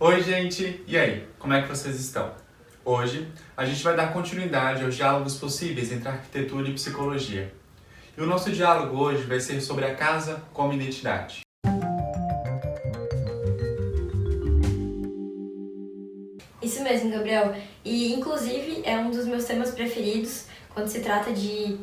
Oi, gente! E aí, como é que vocês estão? Hoje, a gente vai dar continuidade aos diálogos possíveis entre arquitetura e psicologia. E o nosso diálogo hoje vai ser sobre a casa como identidade. Isso mesmo, Gabriel. E, inclusive, é um dos meus temas preferidos quando se trata de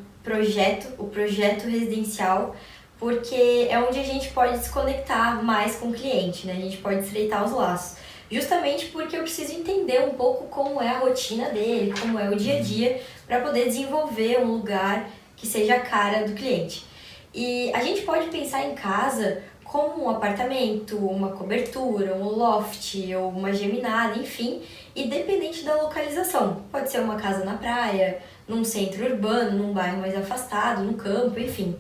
o projeto residencial, porque é onde a gente pode se conectar mais com o cliente, né? A gente pode estreitar os laços. Justamente porque eu preciso entender um pouco como é a rotina dele, como é o dia a dia, para poder desenvolver um lugar que seja a cara do cliente. E a gente pode pensar em casa como um apartamento, uma cobertura, um loft ou uma geminada, enfim, independente da localização. Pode ser uma casa na praia, num centro urbano, num bairro mais afastado, no campo, enfim.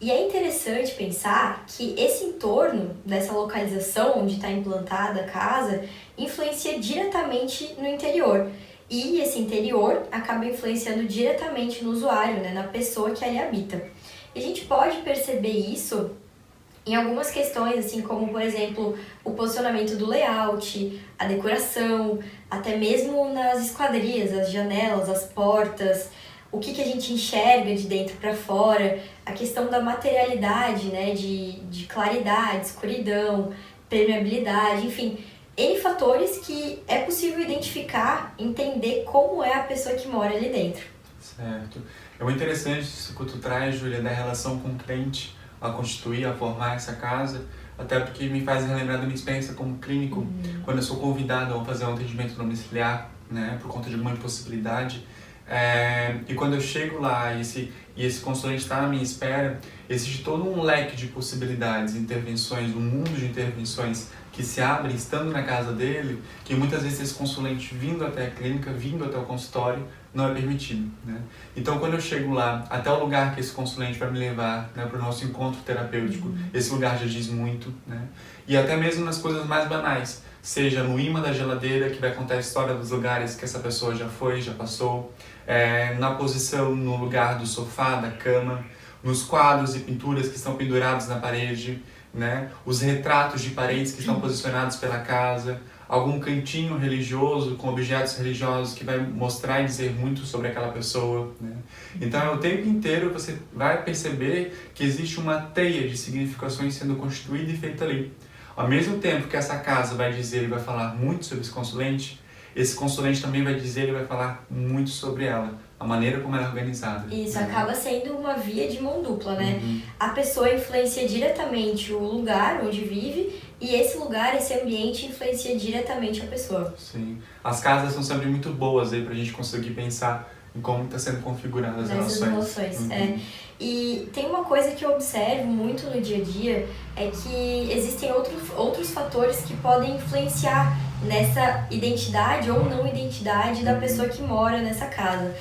E é interessante pensar que esse entorno dessa localização onde está implantada a casa influencia diretamente no interior. E esse interior acaba influenciando diretamente no usuário, né, na pessoa que ali habita. E a gente pode perceber isso em algumas questões, assim como, por exemplo, o posicionamento do layout, a decoração, até mesmo nas esquadrias, as janelas, as portas, o que a gente enxerga de dentro para fora, a questão da materialidade, né, de claridade, escuridão, permeabilidade, enfim, N fatores que é possível identificar, entender como é a pessoa que mora ali dentro. Certo. É muito interessante isso que tu traz, Júlia, da relação com o cliente a constituir, a formar essa casa, até porque me faz relembrar da minha experiência como clínico, quando eu sou convidado a fazer um atendimento domiciliar, né, por conta de alguma impossibilidade. E quando eu chego lá e esse consulente está na minha espera, existe todo um leque de possibilidades, intervenções, um mundo de intervenções que se abrem estando na casa dele, que muitas vezes esse consulente vindo até a clínica, vindo até o consultório, não é permitido, né? Então, quando eu chego lá, até o lugar que esse consulente vai me levar, né, para o nosso encontro terapêutico, esse lugar já diz muito, né? E até mesmo nas coisas mais banais, seja no imã da geladeira, que vai contar a história dos lugares que essa pessoa já foi, já passou, na posição, no lugar do sofá, da cama, nos quadros e pinturas que estão pendurados na parede, né? Os retratos de paredes que estão posicionados pela casa, algum cantinho religioso com objetos religiosos que vai mostrar e dizer muito sobre aquela pessoa, né? Então, o tempo inteiro você vai perceber que existe uma teia de significações sendo constituída e feita ali. Ao mesmo tempo que essa casa vai dizer e vai falar muito sobre esse consulente também vai dizer e vai falar muito sobre ela, a maneira como ela é organizada. Isso acaba sendo uma via de mão dupla, né? A pessoa influencia diretamente o lugar onde vive e esse lugar, esse ambiente influencia diretamente a pessoa. Sim. As casas são sempre muito boas aí pra gente conseguir pensar em como está sendo configuradas as relações. E tem uma coisa que eu observo muito no dia a dia, é que existem outros fatores que podem influenciar nessa identidade ou não identidade da pessoa que mora nessa casa.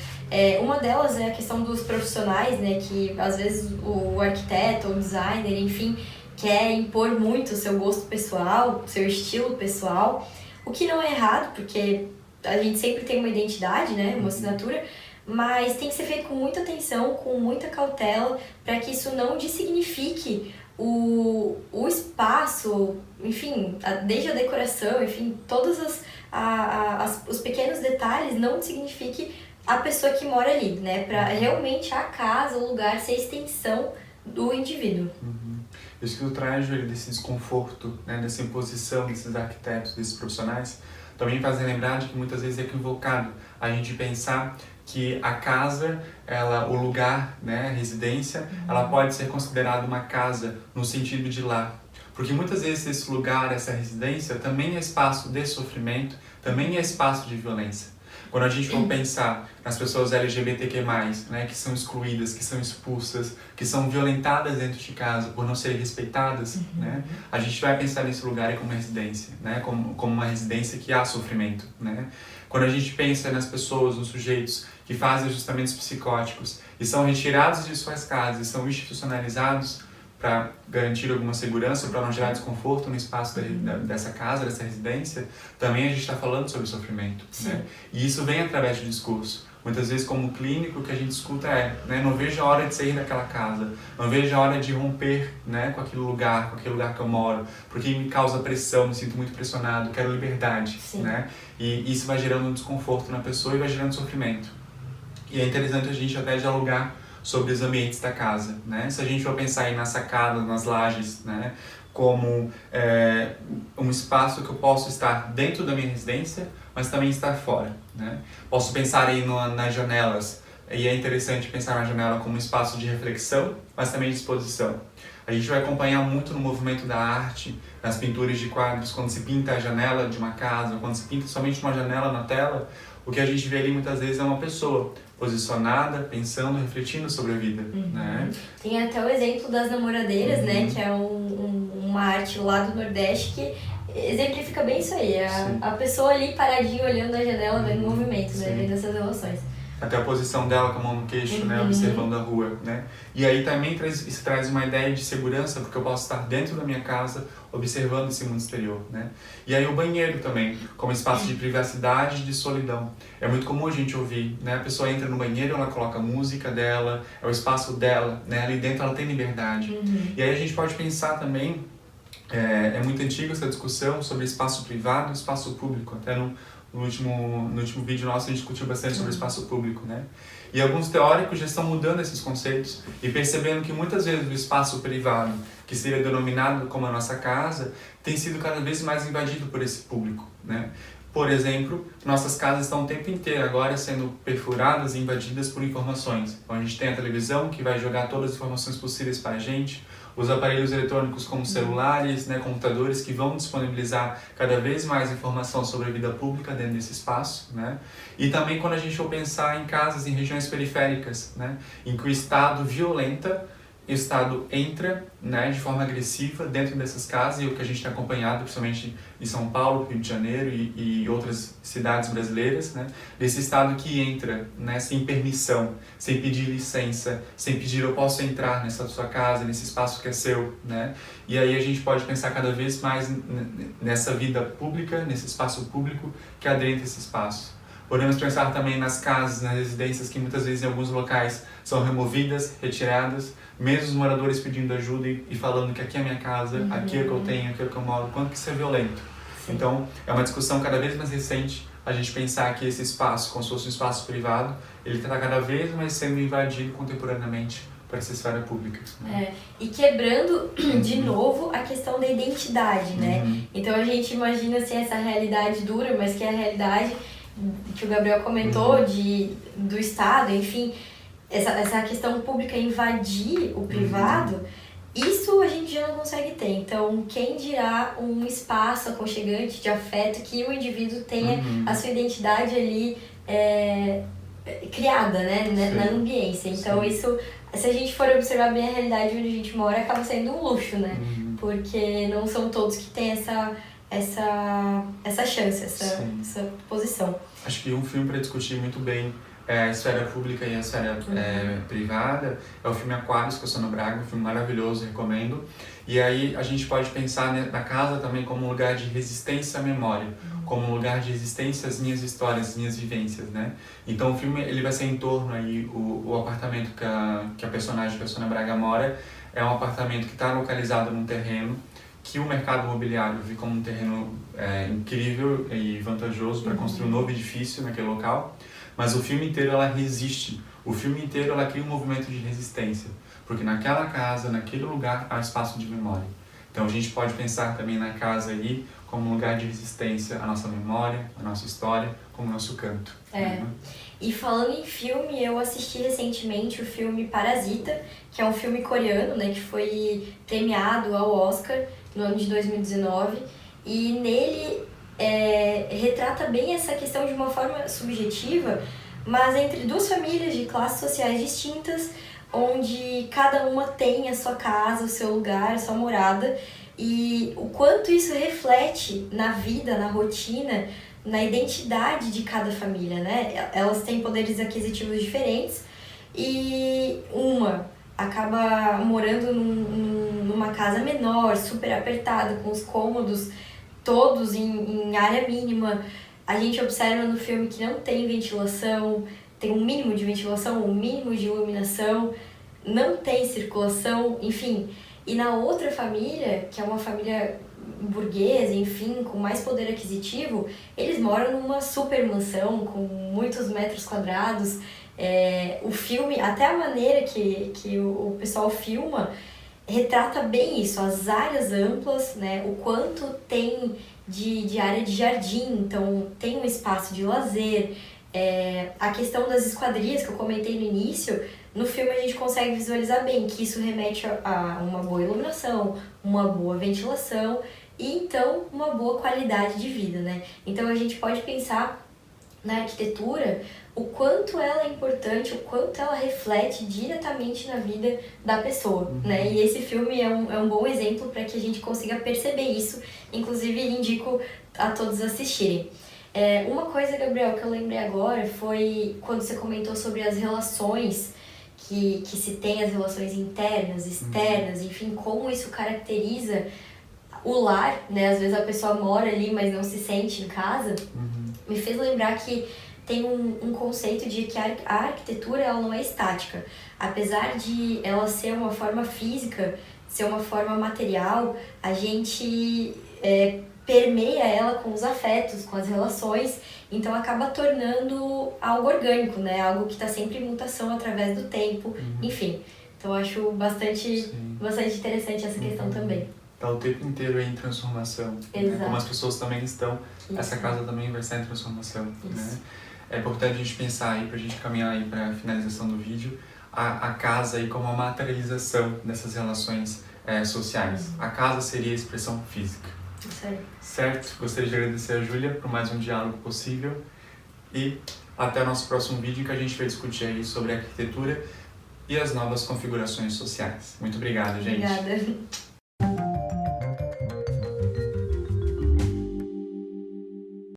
Uma delas é a questão dos profissionais, né, que às vezes o arquiteto ou designer, enfim, quer impor muito o seu gosto pessoal, o seu estilo pessoal, o que não é errado, porque a gente sempre tem uma identidade, né, uma assinatura, mas tem que ser feito com muita atenção, com muita cautela, para que isso não dessignifique o espaço, enfim, desde a decoração, enfim, todos os pequenos detalhes não signifique a pessoa que mora ali, né? Para realmente a casa, o lugar, ser a extensão do indivíduo. Isso que tu traz, Júlia, desse desconforto, né, dessa imposição desses arquitetos, desses profissionais, também faz lembrar de que muitas vezes é equivocado a gente pensar que a casa, o lugar, né, a residência, ela pode ser considerada uma casa no sentido de lar. Porque muitas vezes esse lugar, essa residência, também é espaço de sofrimento, também é espaço de violência. Quando a gente for pensar nas pessoas LGBTQ+, né, que são excluídas, que são expulsas, que são violentadas dentro de casa por não serem respeitadas, né, a gente vai pensar nesse lugar como uma residência, né, como uma residência que há sofrimento, né. Quando a gente pensa nas pessoas, nos sujeitos que fazem ajustamentos psicóticos e são retirados de suas casas e são institucionalizados para garantir alguma segurança, para não gerar desconforto no espaço dessa casa, dessa residência, também a gente está falando sobre sofrimento, né? E isso vem através do discurso. Muitas vezes, como clínico, o que a gente escuta é, né, não vejo a hora de sair daquela casa, não vejo a hora de romper, né, com aquele lugar que eu moro, porque me causa pressão, me sinto muito pressionado, quero liberdade, né? E isso vai gerando um desconforto na pessoa e vai gerando sofrimento. E é interessante a gente até dialogar sobre os ambientes da casa, né? Se a gente for pensar aí na sacada, nas lajes, né, como um espaço que eu posso estar dentro da minha residência, mas também estar fora, né? Posso pensar aí nas janelas, e é interessante pensar na janela como um espaço de reflexão, mas também de exposição. A gente vai acompanhar muito no movimento da arte, nas pinturas de quadros, quando se pinta a janela de uma casa, quando se pinta somente uma janela na tela, o que a gente vê ali muitas vezes é uma pessoa posicionada, pensando, refletindo sobre a vida, né? Tem até o exemplo das namoradeiras, né? Que é uma arte lá do Nordeste que exemplifica bem isso aí. A pessoa ali paradinha olhando na janela, vendo o movimento, né? Vendo essas relações. Até a posição dela com a mão no queixo, né, observando a rua, né? E aí também isso traz uma ideia de segurança, porque eu posso estar dentro da minha casa, observando esse mundo exterior, né? E aí o banheiro também, como espaço de privacidade e de solidão. É muito comum a gente ouvir, né? A pessoa entra no banheiro, ela coloca a música dela, é o espaço dela, né? Ali dentro ela tem liberdade. E aí a gente pode pensar também, é muito antiga essa discussão sobre espaço privado e espaço público, até no último vídeo nosso a gente discutiu bastante sobre espaço público, né? E alguns teóricos já estão mudando esses conceitos e percebendo que muitas vezes o espaço privado, que seria denominado como a nossa casa, tem sido cada vez mais invadido por esse público, né? Por exemplo, nossas casas estão o tempo inteiro agora sendo perfuradas e invadidas por informações. Então a gente tem a televisão que vai jogar todas as informações possíveis para a gente, os aparelhos eletrônicos como celulares, né, computadores que vão disponibilizar cada vez mais informação sobre a vida pública dentro desse espaço, né? E também quando a gente for pensar em casas em regiões periféricas, né, em que o Estado violenta, o Estado entra, né, de forma agressiva dentro dessas casas, e o que a gente tem acompanhado, principalmente em São Paulo, Rio de Janeiro e outras cidades brasileiras, né, desse Estado que entra, né, sem permissão, sem pedir licença, sem pedir eu posso entrar nessa sua casa, nesse espaço que é seu, né, e aí a gente pode pensar cada vez mais nessa vida pública, nesse espaço público que adentra esse espaço. Podemos pensar também nas casas, nas residências que muitas vezes em alguns locais são removidas, retiradas, mesmo os moradores pedindo ajuda e falando que aqui é a minha casa, aqui é o que eu tenho, aqui é o que eu moro, quanto que isso é violento. Então, é uma discussão cada vez mais recente a gente pensar que esse espaço, como se fosse um espaço privado, ele está cada vez mais sendo invadido contemporaneamente para essa esfera pública. Né? E quebrando de novo a questão da identidade, né? Então a gente imagina assim, essa realidade dura, mas que é a realidade que o Gabriel comentou do Estado, enfim, essa questão pública invadir o privado, isso a gente já não consegue ter. Então, quem dirá um espaço aconchegante de afeto que o indivíduo tenha a sua identidade ali criada, né, na ambiência. Então, isso, se a gente for observar bem a realidade onde a gente mora, acaba sendo um luxo, né? Porque não são todos que têm essa chance, essa posição. Acho que um filme para discutir muito bem a esfera pública e a esfera privada é o filme Aquários, com a Sônia Braga, um filme maravilhoso, recomendo. E aí a gente pode pensar na casa também como um lugar de resistência à memória, como um lugar de resistência às minhas histórias, às minhas vivências, né? Então o filme ele vai ser em torno aí, o apartamento que a personagem da Sônia Braga mora é um apartamento que está localizado num terreno que o mercado imobiliário vê como um terreno incrível e vantajoso para construir um novo edifício naquele local, mas o filme inteiro ela resiste, o filme inteiro ela cria um movimento de resistência, porque naquela casa, naquele lugar, há espaço de memória. Então a gente pode pensar também na casa aí como um lugar de resistência à nossa memória, à nossa história, como nosso canto. E falando em filme, eu assisti recentemente o filme Parasita, que é um filme coreano, né, que foi premiado ao Oscar no ano de 2019, e nele retrata bem essa questão de uma forma subjetiva, mas entre duas famílias de classes sociais distintas, onde cada uma tem a sua casa, o seu lugar, a sua morada, e o quanto isso reflete na vida, na rotina, na identidade de cada família, né? Elas têm poderes aquisitivos diferentes e uma acaba morando numa casa menor, super apertada, com os cômodos todos em área mínima. A gente observa no filme que não tem ventilação, tem um mínimo de ventilação, um mínimo de iluminação, não tem circulação, enfim. E na outra família, que é uma família burguesa, enfim, com mais poder aquisitivo, eles moram numa super mansão com muitos metros quadrados. O filme, até a maneira que o pessoal filma, retrata bem isso, as áreas amplas, né? O quanto tem de área de jardim, então tem um espaço de lazer. A questão das esquadrias que eu comentei no início, no filme a gente consegue visualizar bem que isso remete a uma boa iluminação, uma boa ventilação e então uma boa qualidade de vida, né? Então a gente pode pensar na arquitetura o quanto ela é importante, o quanto ela reflete diretamente na vida da pessoa, né? E esse filme é um bom exemplo para que a gente consiga perceber isso, inclusive indico a todos assistirem. Uma coisa, Gabriel, que eu lembrei agora foi quando você comentou sobre as relações que se tem, as relações internas, externas, enfim, como isso caracteriza o lar, né? Às vezes a pessoa mora ali, mas não se sente em casa. Me fez lembrar que tem um conceito de que a arquitetura ela não é estática. Apesar de ela ser uma forma física, ser uma forma material, a gente permeia ela com os afetos, com as relações, então acaba tornando algo orgânico, né? Algo que está sempre em mutação através do tempo, enfim. Então eu acho bastante interessante essa questão também. Está o tempo inteiro em transformação, né? Como as pessoas também estão, essa casa também vai estar em transformação, né? É importante a gente pensar aí, para a gente caminhar aí para a finalização do vídeo, a casa aí como a materialização dessas relações sociais. A casa seria a expressão física. Certo? Gostaria de agradecer a Júlia por mais um diálogo possível e até o nosso próximo vídeo, que a gente vai discutir aí sobre a arquitetura e as novas configurações sociais. Muito obrigado, gente. Obrigada.